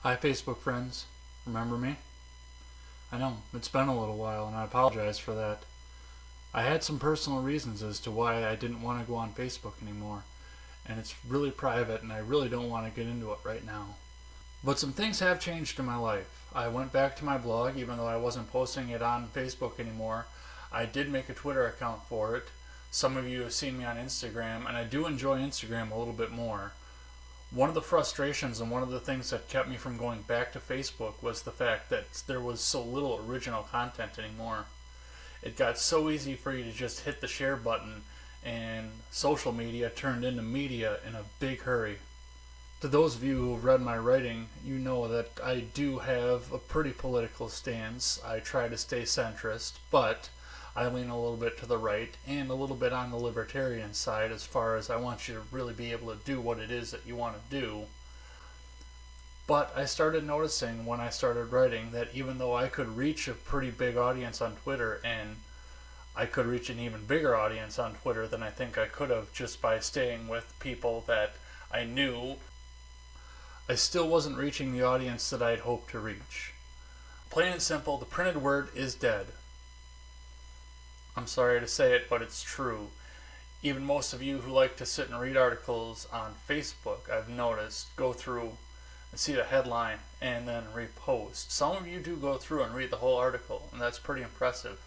Hi, Facebook friends. Remember me? I know, it's been a little while, and I apologize for that. I had some personal reasons as to why I didn't want to go on Facebook anymore, and it's really private, and I really don't want to get into it right now. But some things have changed in my life. I went back to my blog, even though I wasn't posting it on Facebook anymore. I did make a Twitter account for it. Some of you have seen me on Instagram, and I do enjoy Instagram a little bit more. One of the frustrations and one of the things that kept me from going back to Facebook was the fact that there was so little original content anymore. It got so easy for you to just hit the share button, and social media turned into media in a big hurry. To those of you who have read my writing, you know that I do have a pretty political stance. I try to stay centrist, but I lean a little bit to the right and a little bit on the libertarian side as far as I want you to really be able to do what it is that you want to do. But I started noticing when I started writing that even though I could reach a pretty big audience on Twitter, and I could reach an even bigger audience on Twitter than I think I could have just by staying with people that I knew, I still wasn't reaching the audience that I had hoped to reach. Plain and simple, the printed word is dead. I'm sorry to say it, but it's true. Even most of you who like to sit and read articles on Facebook, I've noticed, go through and see the headline and then repost. Some of you do go through and read the whole article, and that's pretty impressive.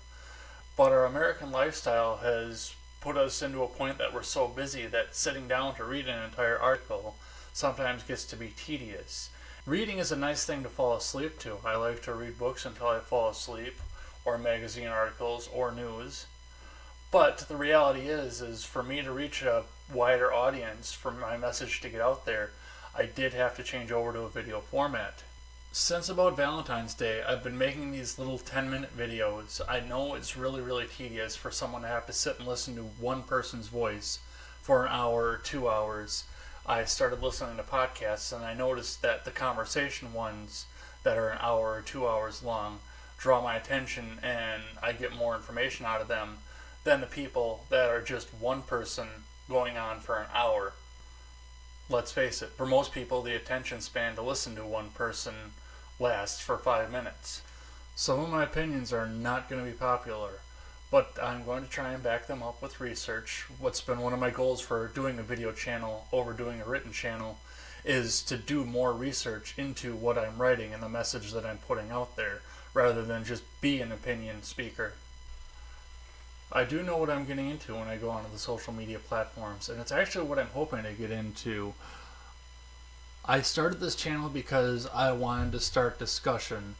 But our American lifestyle has put us into a point that we're so busy that sitting down to read an entire article sometimes gets to be tedious. Reading is a nice thing to fall asleep to. I like to read books until I fall asleep, or magazine articles, or news. But the reality is for me to reach a wider audience, for my message to get out there, I did have to change over to a video format. Since about Valentine's Day, I've been making these little 10-minute videos. I know it's really tedious for someone to have to sit and listen to one person's voice for an hour or 2 hours. I started listening to podcasts, and I noticed that the conversation ones that are an hour or 2 hours long draw my attention, and I get more information out of them than the people that are just one person going on for an hour. Let's face it, for most people the attention span to listen to one person lasts for 5 minutes. Some of my opinions are not going to be popular, but I'm going to try and back them up with research. What's been one of my goals for doing a video channel over doing a written channel is to do more research into what I'm writing and the message that I'm putting out there, rather than just be an opinion speaker. I do know what I'm getting into when I go onto the social media platforms, and it's actually what I'm hoping to get into. I started this channel because I wanted to start discussion.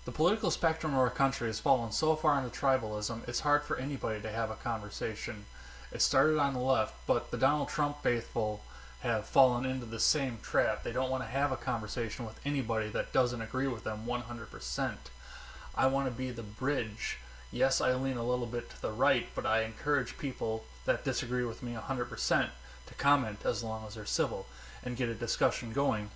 The political spectrum of our country has fallen so far into tribalism, it's hard for anybody to have a conversation. It started on the left, but the Donald Trump faithful have fallen into the same trap. They don't want to have a conversation with anybody that doesn't agree with them 100%. I want to be the bridge. Yes, I lean a little bit to the right, but I encourage people that disagree with me 100% to comment as long as they're civil and get a discussion going.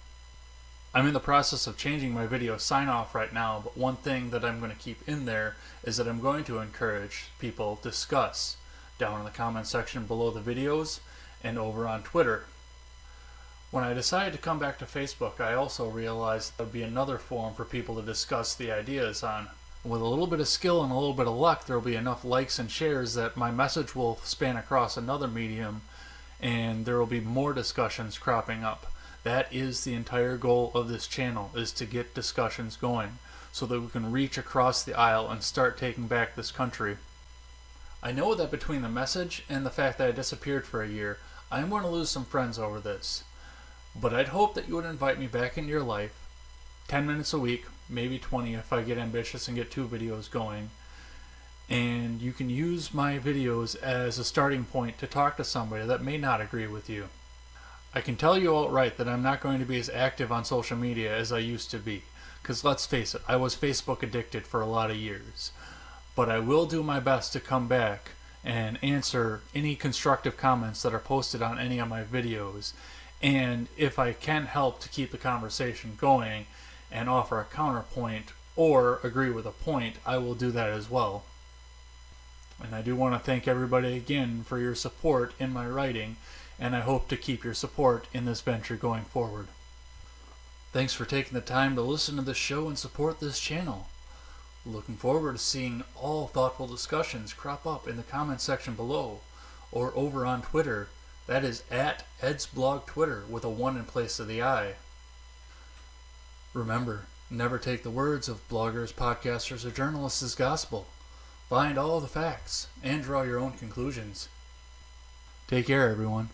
I'm in the process of changing my video sign-off right now, but one thing that I'm going to keep in there is that I'm going to encourage people to discuss down in the comment section below the videos and over on Twitter. When I decided to come back to Facebook, I also realized there would be another forum for people to discuss the ideas on. With a little bit of skill and a little bit of luck, there will be enough likes and shares that my message will span across another medium, and there will be more discussions cropping up. That is the entire goal of this channel, is to get discussions going so that we can reach across the aisle and start taking back this country. I know that between the message and the fact that I disappeared for a year, I'm going to lose some friends over this. But I'd hope that you would invite me back into your life, 10 minutes a week, maybe 20 if I get ambitious and get 2 videos going. And you can use my videos as a starting point to talk to somebody that may not agree with you. I can tell you outright that I'm not going to be as active on social media as I used to be, because let's face it, I was Facebook addicted for a lot of years. But I will do my best to come back and answer any constructive comments that are posted on any of my videos, and if I can help to keep the conversation going and offer a counterpoint or agree with a point, I will do that as well. And I do want to thank everybody again for your support in my writing, and I hope to keep your support in this venture going forward. Thanks for taking the time to listen to this show and support this channel. Looking forward to seeing all thoughtful discussions crop up in the comment section below or over on Twitter. That is at Ed's Blog Twitter with a 1 in place of the I. Remember, never take the words of bloggers, podcasters, or journalists as gospel. Find all the facts and draw your own conclusions. Take care, everyone.